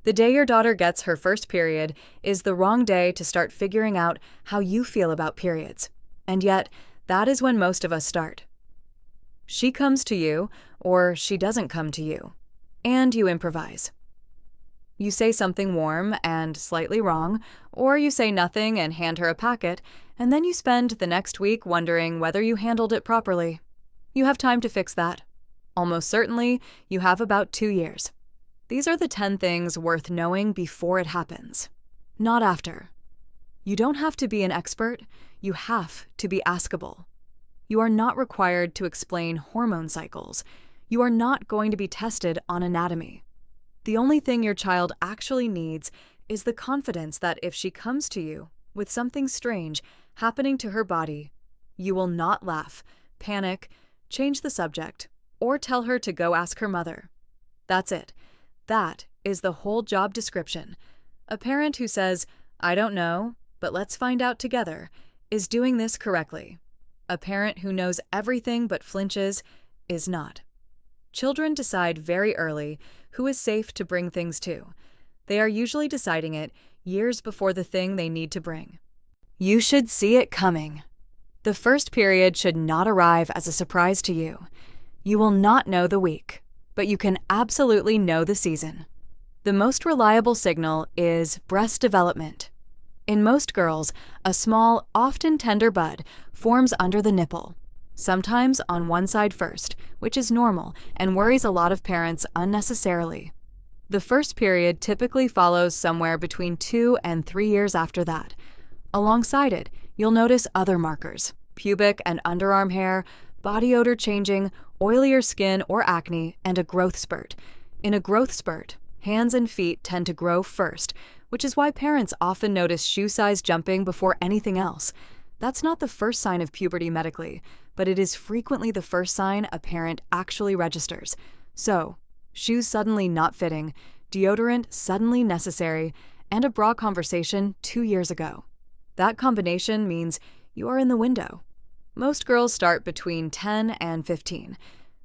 The day your daughter gets her first period is the wrong day to start figuring out how you feel about periods. And yet, that is when most of us start. She comes to you, or she doesn't come to you, and you improvise. You say something warm and slightly wrong, or you say nothing and hand her a packet, and then you spend the next week wondering whether you handled it properly. You have time to fix that. Almost certainly, you have about 2 years. These are the 10 things worth knowing before it happens, not after. You don't have to be an expert, you have to be askable. You are not required to explain hormone cycles. You are not going to be tested on anatomy. The only thing your child actually needs is the confidence that if she comes to you with something strange happening to her body, you will not laugh, panic, change the subject, or tell her to go ask her mother. That's it. That is the whole job description. A parent who says, "I don't know, but let's find out together," is doing this correctly. A parent who knows everything but flinches is not. Children decide very early who is safe to bring things to. They are usually deciding it years before the thing they need to bring. You should see it coming. The first period should not arrive as a surprise to you. You will not know the week, but you can absolutely know the season. The most reliable signal is breast development. In most girls, a small, often tender bud forms under the nipple, sometimes on one side first, which is normal and worries a lot of parents unnecessarily. The first period typically follows somewhere between 2 and 3 years after that. Alongside it, you'll notice other markers: pubic and underarm hair, body odor changing, oilier skin or acne, and a growth spurt. In a growth spurt, hands and feet tend to grow first, which is why parents often notice shoe size jumping before anything else. That's not the first sign of puberty medically, but it is frequently the first sign a parent actually registers. So, shoes suddenly not fitting, deodorant suddenly necessary, and a bra conversation 2 years ago. That combination means you are in the window. Most girls start between 10 and 15.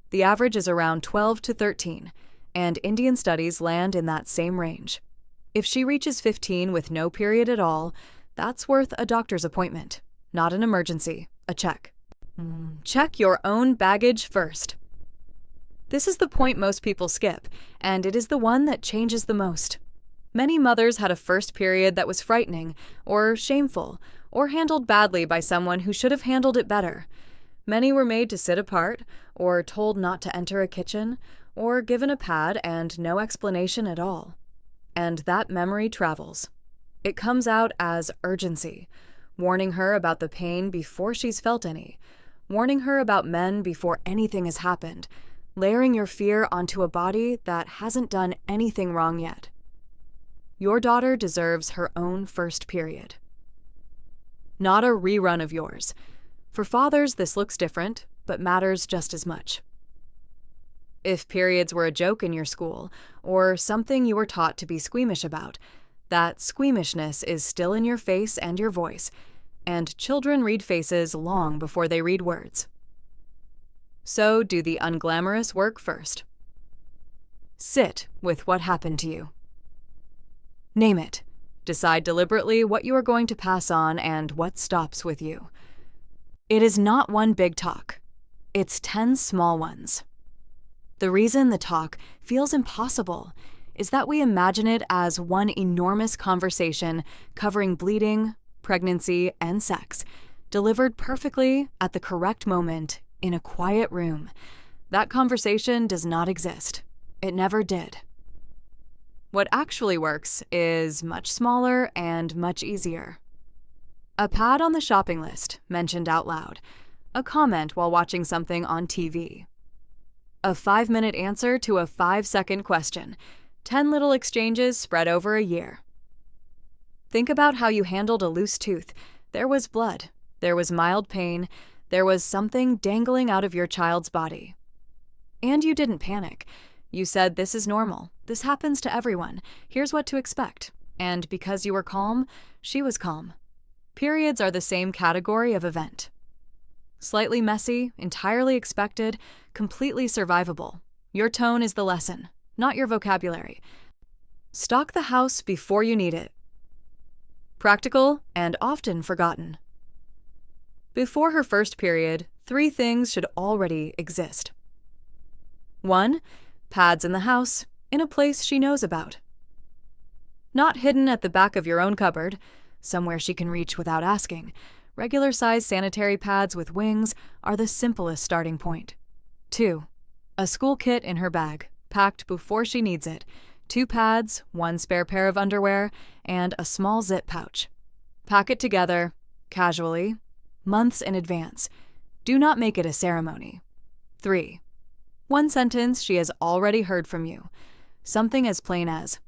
The average is around 12 to 13, and Indian studies land in that same range. If she reaches 15 with no period at all, that's worth a doctor's appointment, not an emergency, a check. Check your own baggage first. This is the point most people skip, and it is the one that changes the most. Many mothers had a first period that was frightening, or shameful, or handled badly by someone who should have handled it better. Many were made to sit apart, or told not to enter a kitchen, or given a pad and no explanation at all. And that memory travels. It comes out as urgency, warning her about the pain before she's felt any, warning her about men before anything has happened, layering your fear onto a body that hasn't done anything wrong yet. Your daughter deserves her own first period. Not a rerun of yours. For fathers, this looks different, but matters just as much. If periods were a joke in your school, or something you were taught to be squeamish about, that squeamishness is still in your face and your voice, and children read faces long before they read words. So do the unglamorous work first. Sit with what happened to you. Name it. Decide deliberately what you are going to pass on and what stops with you. It is not one big talk. It's 10 small ones. The reason the talk feels impossible is that we imagine it as one enormous conversation covering bleeding, pregnancy, and sex, delivered perfectly at the correct moment in a quiet room. That conversation does not exist. It never did. What actually works is much smaller and much easier. A pad on the shopping list, mentioned out loud. A comment while watching something on TV. A 5-minute answer to a 5-second question. 10 little exchanges spread over a year. Think about how you handled a loose tooth. There was blood. There was mild pain. There was something dangling out of your child's body. And you didn't panic. You said, "This is normal. This happens to everyone. Here's what to expect." And because you were calm, she was calm. Periods are the same category of event. Slightly messy, entirely expected, completely survivable. Your tone is the lesson, not your vocabulary. Stock the house before you need it. Practical and often forgotten. Before her first period, 3 things should already exist. 1. Pads in the house, in a place she knows about. Not hidden at the back of your own cupboard, somewhere she can reach without asking. Regular-sized sanitary pads with wings are the simplest starting point. 2. A school kit in her bag, packed before she needs it. 2 pads, 1 spare pair of underwear, and a small zip pouch. Pack it together, casually, months in advance. Do not make it a ceremony. 3. 1 sentence she has already heard from you. Something as plain as,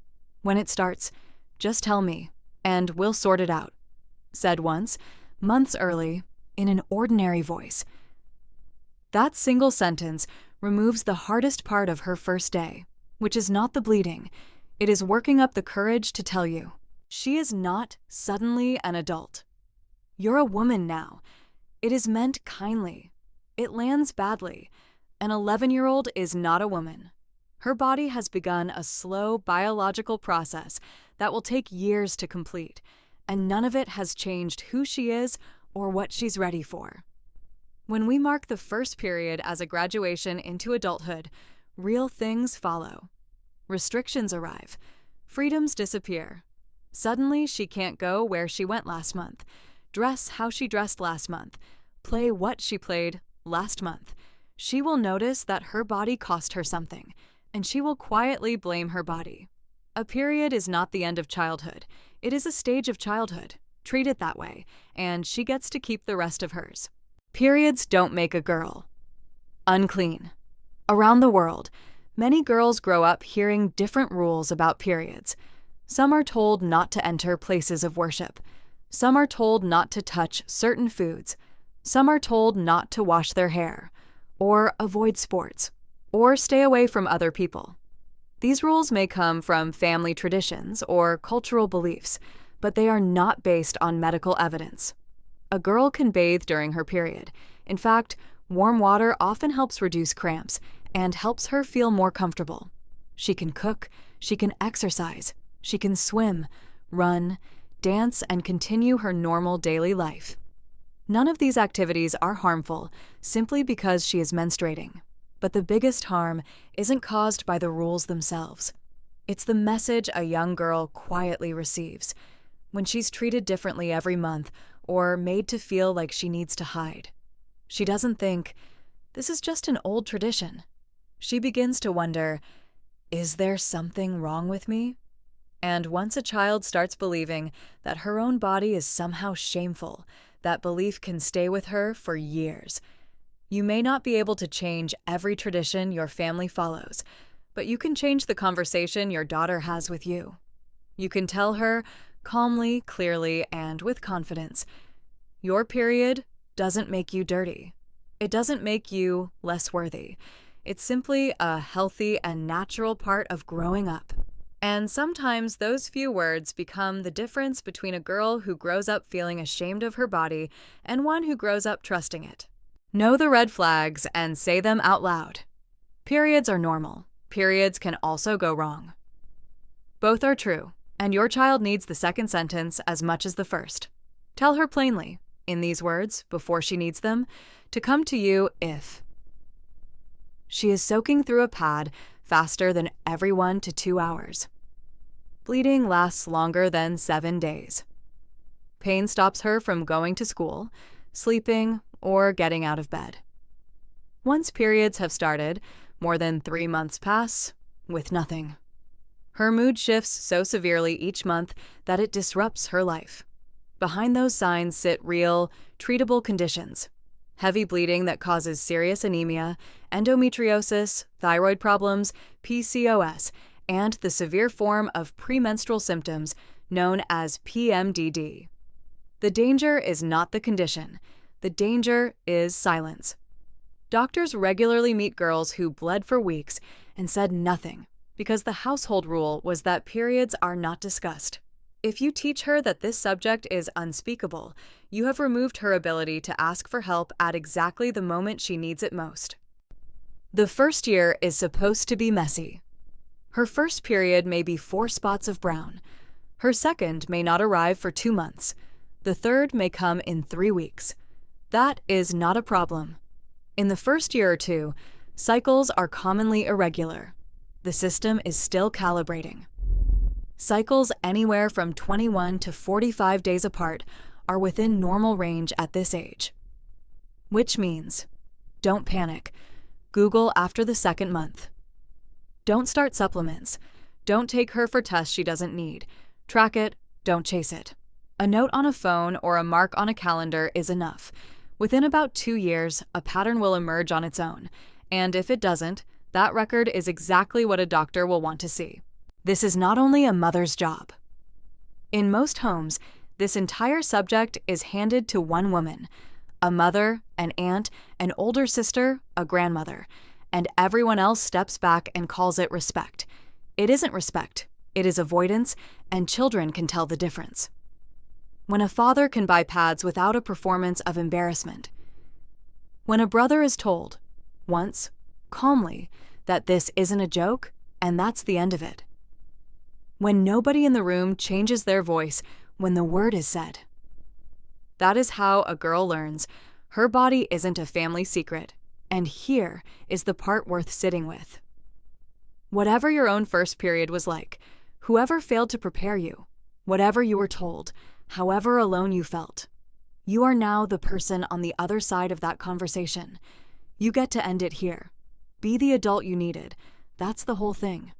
"When it starts, just tell me, and we'll sort it out." Said once, months early, in an ordinary voice. That single sentence removes the hardest part of her first day, which is not the bleeding. It is working up the courage to tell you. She is not suddenly an adult. You're a woman now. It is meant kindly. It lands badly. An 11-year-old is not a woman. Her body has begun a slow biological process that will take years to complete, and none of it has changed who she is or what she's ready for. When we mark the first period as a graduation into adulthood, real things follow. Restrictions arrive. Freedoms disappear. Suddenly, she can't go where she went last month, dress how she dressed last month, play what she played last month. She will notice that her body cost her something, and she will quietly blame her body. A period is not the end of childhood. It is a stage of childhood. Treat it that way, and she gets to keep the rest of hers. Periods don't make a girl. Unclean. Around the world, many girls grow up hearing different rules about periods. Some are told not to enter places of worship. Some are told not to touch certain foods. Some are told not to wash their hair, or avoid sports, or stay away from other people. These rules may come from family traditions or cultural beliefs, but they are not based on medical evidence. A girl can bathe during her period. In fact, warm water often helps reduce cramps and helps her feel more comfortable. She can cook, she can exercise, she can swim, run, dance, and continue her normal daily life. None of these activities are harmful simply because she is menstruating. But the biggest harm isn't caused by the rules themselves. It's the message a young girl quietly receives when she's treated differently every month or made to feel like she needs to hide. She doesn't think, "This is just an old tradition." She begins to wonder, "Is there something wrong with me?" And once a child starts believing that her own body is somehow shameful, that belief can stay with her for years. You may not be able to change every tradition your family follows, but you can change the conversation your daughter has with you. You can tell her, calmly, clearly, and with confidence, your period doesn't make you dirty. It doesn't make you less worthy. It's simply a healthy and natural part of growing up. And sometimes those few words become the difference between a girl who grows up feeling ashamed of her body and one who grows up trusting it. Know the red flags and say them out loud. Periods are normal. Periods can also go wrong. Both are true, and your child needs the second sentence as much as the first. Tell her plainly, in these words, before she needs them, to come to you if she is soaking through a pad faster than every 1 to 2 hours. Bleeding lasts longer than 7 days. Pain stops her from going to school, sleeping, or getting out of bed. Once periods have started, more than 3 months pass with nothing. Her mood shifts so severely each month that it disrupts her life. Behind those signs sit real, treatable conditions. Heavy bleeding that causes serious anemia, endometriosis, thyroid problems, PCOS, and the severe form of premenstrual symptoms known as PMDD. The danger is not the condition. The danger is silence. Doctors regularly meet girls who bled for weeks and said nothing because the household rule was that periods are not discussed. If you teach her that this subject is unspeakable, you have removed her ability to ask for help at exactly the moment she needs it most. The first year is supposed to be messy. Her first period may be 4 spots of brown. Her second may not arrive for 2 months. The third may come in 3 weeks. That is not a problem. In the first year or two, cycles are commonly irregular. The system is still calibrating. Cycles anywhere from 21 to 45 days apart are within normal range at this age. Which means, don't panic. Google after the second month. Don't start supplements. Don't take her for tests she doesn't need. Track it, don't chase it. A note on a phone or a mark on a calendar is enough. Within about 2 years, a pattern will emerge on its own, and if it doesn't, that record is exactly what a doctor will want to see. This is not only a mother's job. In most homes, this entire subject is handed to one woman, a mother, an aunt, an older sister, a grandmother, and everyone else steps back and calls it respect. It isn't respect, it is avoidance, and children can tell the difference. When a father can buy pads without a performance of embarrassment. When a brother is told, once, calmly, that this isn't a joke, and that's the end of it. When nobody in the room changes their voice when the word is said. That is how a girl learns her body isn't a family secret, and here is the part worth sitting with. Whatever your own first period was like, whoever failed to prepare you, whatever you were told, however alone you felt, you are now the person on the other side of that conversation. You get to end it here. Be the adult you needed. That's the whole thing.